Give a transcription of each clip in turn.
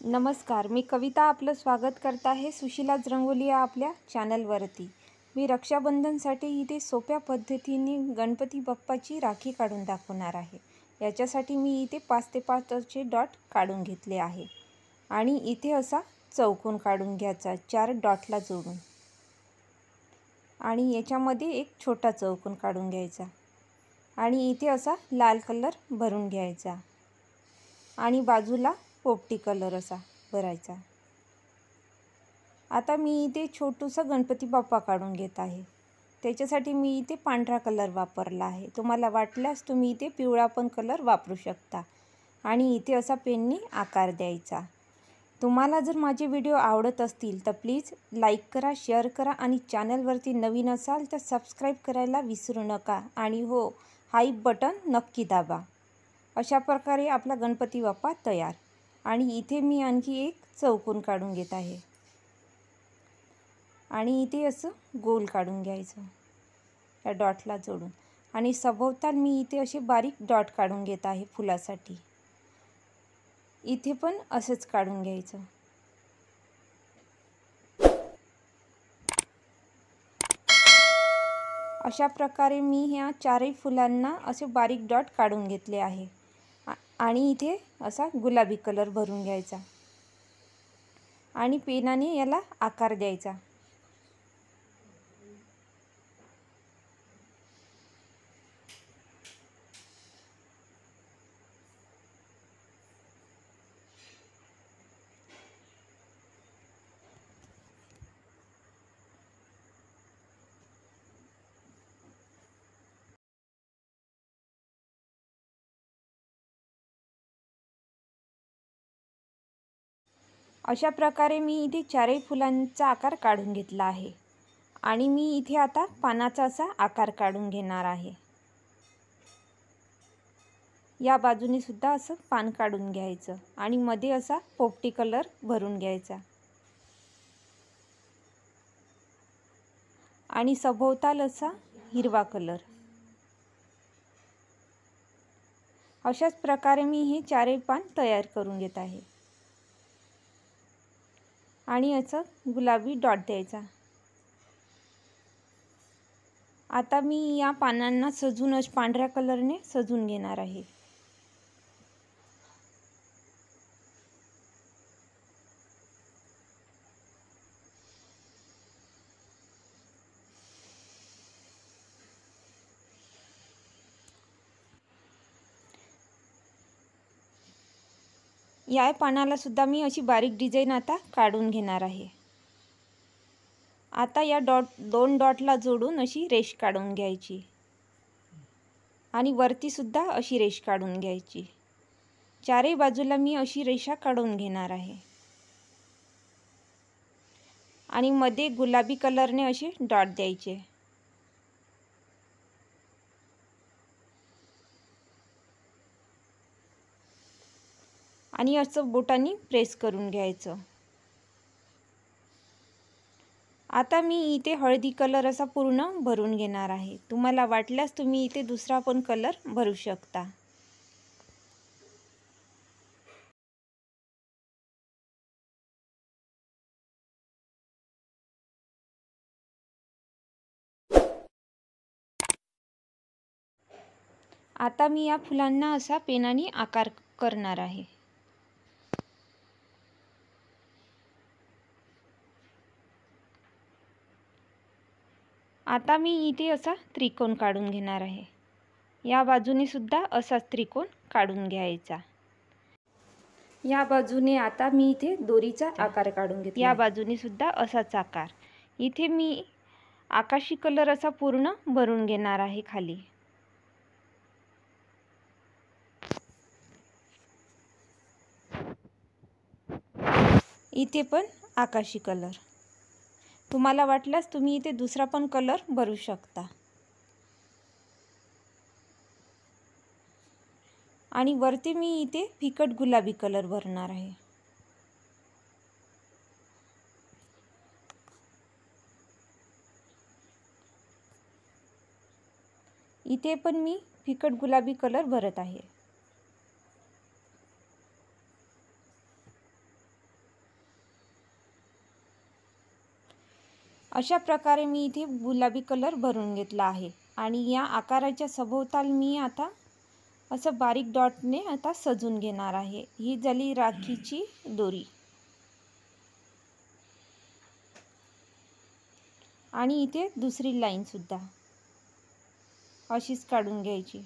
नमस्कार, मी कविता आपलं स्वागत करत आहे सुशीलाच रंगोली या आपल्या चॅनलवरती। मी रक्षाबंधनसाठी इथे सोप्या पद्धतीने गणपती बाप्पाची राखी काढून दाखवणार आहे। याच्यासाठी मी इथे 5 ते 5 असे डॉट काढून घेतले आहे आणि इथे असा चौकोन काढून घ्यायचा 4 डॉटला जोडून आणि याच्यामध्ये एक छोटा चौकोन काढून घ्यायचा आणि इथे असा लाल कलर भरून घ्यायचा आणि बाजूला पोपटी कलर असा भरायचा। आता मी इथे छोटूसा गणपती बाप्पा काढून घेत आहे। त्याच्यासाठी मी इथे पांढरा कलर वापरला आहे। तुम्हाला वाटल्यास तुम्ही इथे पिवळा पण कलर वापरू शकता आणि इथे असा पेनने आकार द्यायचा। तुम्हाला जर माझे व्हिडिओ आवडत असतील तर प्लीज लाईक करा, शेअर करा आणि चॅनलवरती नवीन असाल तर सबस्क्राईब करायला विसरू नका आणि हो, हाई बटन नक्की दाबा। अशा प्रकारे आपला गणपती बाप्पा तयार। आणि इथे मी आणखी एक चौकोन काढून घेत आहे आणि इथे असं गोल काढून घ्यायचं या डॉटला जोडून आणि सभोवताल मी इथे असे बारीक डॉट काढून घेत आहे फुलासाठी। इथे पण असंच काढून घ्यायचं। अशा प्रकारे मी ह्या चारही फुलांना असे बारीक डॉट काढून घेतले आहे आणि इथे असा गुलाबी कलर भरून घ्यायचा आणि पेनाने याला आकार द्यायचा। अशा प्रकारे मी इथे चारही फुलांचा आकार काढून घेतला आहे आणि मी इथे आता पानाचा असा आकार काढून घेणार आहे। या बाजूने सुद्धा असं पान काढून घ्यायचं आणि मध्ये असा पोपटी कलर भरून घ्यायचा आणि सभोवताल असा हिरवा कलर। अशाच प्रकारे मी हे चारही पान तयार करून घेत आहे आणि याचा गुलाबी डॉट द्यायचा। आता मी या पानांना सजून पांढऱ्या कलरने सजून घेणार आहे। या पानाला सुद्धा मी अशी बारीक डिझाइन आता काढून घेणार आहे। आता या दोन डॉटला जोडून अशी रेष काढून घ्यायची आणि वरती सुद्धा अशी रेष काढून घ्यायची। चारही बाजूला मी अशी रेषा काढून घेणार आहे आणि मध्ये गुलाबी कलरने असे डॉट द्यायचे आणि असं बोटांनी प्रेस करून घ्यायचं। आता मी इथे हळदी कलर असा पूर्ण भरून घेणार आहे। तुम्हाला वाटल्यास तुम्ही इथे दुसरा पण कलर भरू शकता। आता मी या फुलांना असा पेनाने आकार करणार आहे। आता मी इथे असा त्रिकोण काढून घेणार आहे। या बाजूने सुद्धा असाच त्रिकोण काढून घ्यायचा। या बाजूने आता मी इथे दोरीचा आकार काढून घेतला। या बाजूने सुद्धा असाच आकार। इथे मी आकाशी कलर असा पूर्ण भरून घेणार आहे खाली। इथे पण आकाशी कलर। तुम्हाला वाटल्यास तुम्ही इथे दुसरा पण कलर भरू शकता आणि वरती मी इथे फिकट गुलाबी कलर भरणार आहे। इथे पण मी फिकट गुलाबी कलर भरत आहे। अशा प्रकारे मी इथे गुलाबी कलर भरून घेतला आहे आणि या आकाराच्या सभोवताल मी आता असं बारीक डॉटने आता सजून घेणार आहे। ही झाली राखीची दोरी आणि इथे दुसरी लाईन सुद्धा अशीच काढून घ्यायची।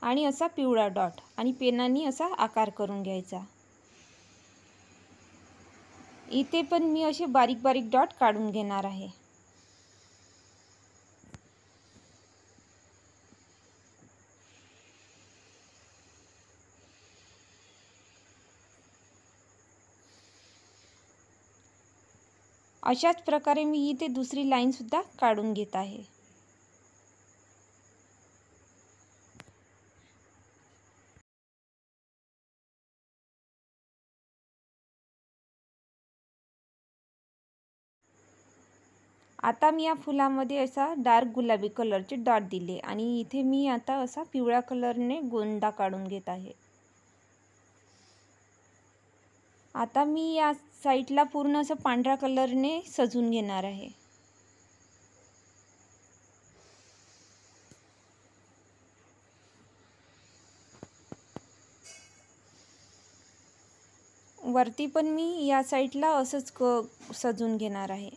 आणि असा पिवळा डॉट आणि पेनाने असा आकार करून घ्यायचा। इथे पण मी असे बारीक बारीक डॉट काढून घेणार आहे। अशाच प्रकारे मी इथे दुसरी लाईन सुद्धा काढून घेत आहे। आता मी या फुलामध्ये असा डार्क गुलाबी कलरचे डॉट दिले आणि इथे मी आता असा पिवळ्या कलरने गोंडा काढून घेत आहे। आता मी या साईडला पूर्ण असं पांढऱ्या कलरने सजून घेणार आहे। वरती पण मी या साईडला असंच सजून घेणार आहे।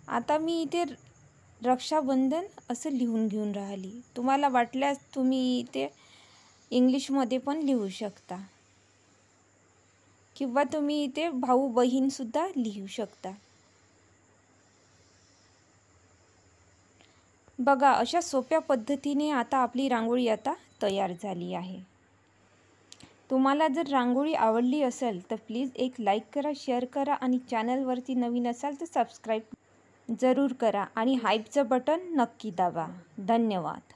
आता मी इथे रक्षाबंधन असं लिहून घेऊन राहिली। तुम्हाला वाटल्यास तुम्ही इथे इंग्लिशमध्ये पण लिहू शकता किंवा तुम्ही इथे भाऊ बहीण सुद्धा लिहू शकता। बघा, अशा सोप्या पद्धतीने आता आपली रांगोळी आता तयार झाली आहे। तुम्हाला जर रांगोळी आवडली असेल तर प्लीज एक लाईक करा, शेअर करा आणि चॅनलवरती नवीन असाल तर सबस्क्राईब जरूर करा आणि हाईपचं बटन नक्की दाबा। धन्यवाद।